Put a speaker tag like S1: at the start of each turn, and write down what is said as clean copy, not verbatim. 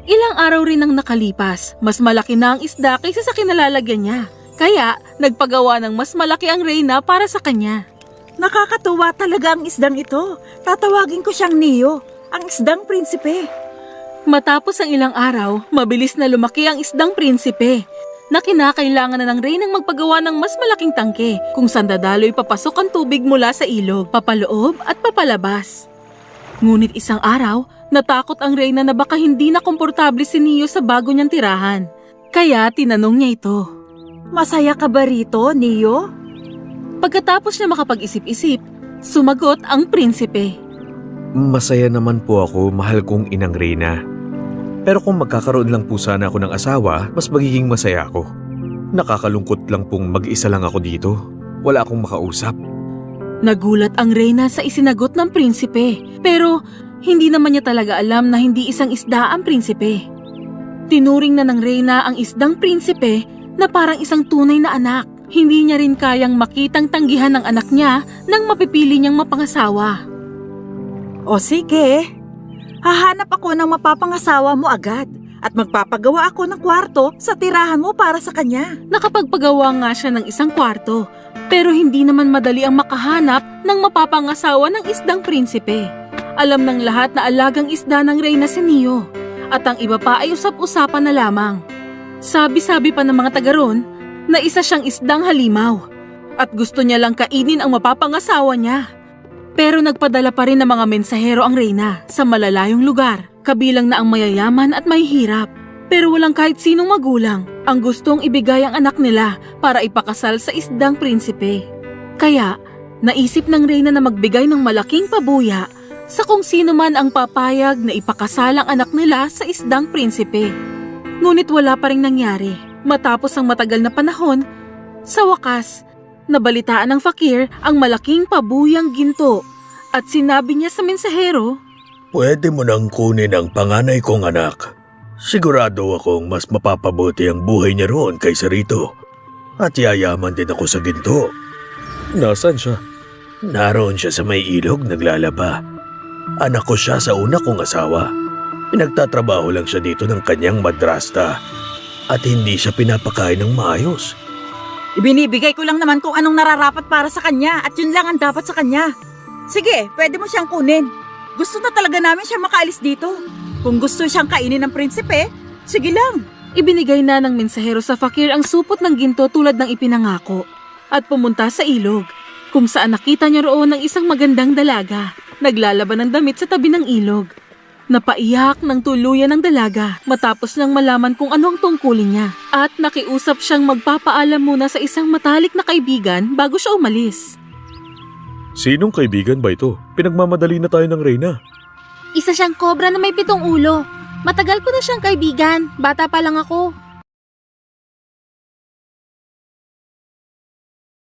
S1: Ilang araw rin ang nakalipas, mas malaki na ang isda kaysa sa kinalalagyan niya. Kaya, nagpagawa ng mas malaki ang reyna para sa kanya.
S2: Nakakatuwa talaga ang isdang ito. Tatawagin ko siyang Neo, ang isdang prinsipe.
S1: Matapos ang ilang araw, mabilis na lumaki ang isdang prinsipe na kinakailangan na ng reynang magpagawa ng mas malaking tangke kung saan dadaloy papasok ang tubig mula sa ilog, papaloob at papalabas. Ngunit isang araw, natakot ang reyna na baka hindi na komportable si Neo sa bago niyang tirahan. Kaya tinanong niya ito.
S2: Masaya ka ba rito, Neo?
S1: Pagkatapos niya makapag-isip-isip, sumagot ang prinsipe.
S3: Masaya naman po ako, mahal kong inang Reyna. Pero kung magkakaroon lang po sana ako ng asawa, mas magiging masaya ako. Nakakalungkot lang pong mag-isa lang ako dito. Wala akong makausap.
S1: Nagulat ang reyna sa isinagot ng prinsipe, pero hindi naman niya talaga alam na hindi isang isda ang prinsipe. Tinuring na ng reyna ang isdang prinsipe na parang isang tunay na anak. Hindi niya rin kayang makitang tanggihan ng anak niya nang mapipili niyang mapangasawa.
S2: O sige, hahanap ako ng mapapangasawa mo agad at magpapagawa ako ng kwarto sa tirahan mo para sa kanya.
S1: Nakapagpagawa nga siya ng isang kwarto, pero hindi naman madali ang makahanap ng mapapangasawa ng isdang prinsipe. Alam ng lahat na alagang isda ng reyna si Neo, at ang iba pa ay usap-usapan na lamang. Sabi-sabi pa ng mga taga ron na isa siyang isdang halimaw, at gusto niya lang kainin ang mapapangasawa niya. Pero nagpadala pa rin ng mga mensahero ang reyna sa malalayong lugar, kabilang na ang mayayaman at mahihirap. Pero walang kahit sinong magulang ang gustong ibigay ang anak nila para ipakasal sa isdang prinsipe. Kaya, naisip ng reyna na magbigay ng malaking pabuya sa kung sino man ang papayag na ipakasal ang anak nila sa isdang prinsipe. Ngunit wala pa rin nangyari. Matapos ang matagal na panahon, sa wakas, nabalitaan ng fakir ang malaking pabuyang ginto at sinabi niya sa mensahero,
S4: Pwede mo nang kunin ang panganay kong anak. Sigurado akong mas mapapabuti ang buhay niya roon kaysa rito. At yayaman din ako sa ginto.
S3: Nasaan siya?
S4: Naroon siya sa may ilog naglalaba. Anak ko siya sa una kong asawa. Pinagtatrabaho lang siya dito ng kanyang madrasta. At hindi siya pinapakain ng maayos.
S2: Ibinibigay ko lang naman kung anong nararapat para sa kanya at yun lang ang dapat sa kanya. Sige, pwede mo siyang kunin. Gusto na talaga namin siya makaalis dito. Kung gusto siyang kainin ng prinsipe, sige lang.
S1: ibinigay na ng mensahero sa fakir ang supot ng ginto tulad ng ipinangako at pumunta sa ilog kung saan nakita niya roon ng isang magandang dalaga naglalaban ng damit sa tabi ng ilog. Napaiyak ng tuluyan ng dalaga matapos niyang malaman kung ano ang tungkulin niya at nakiusap siyang magpapaalam muna sa isang matalik na kaibigan bago siya umalis.
S3: Sinong kaibigan ba ito? Pinagmamadali na tayo ng Reyna.
S5: Isa siyang kobra na may 7 ulo. Matagal ko na siyang kaibigan, bata pa lang ako.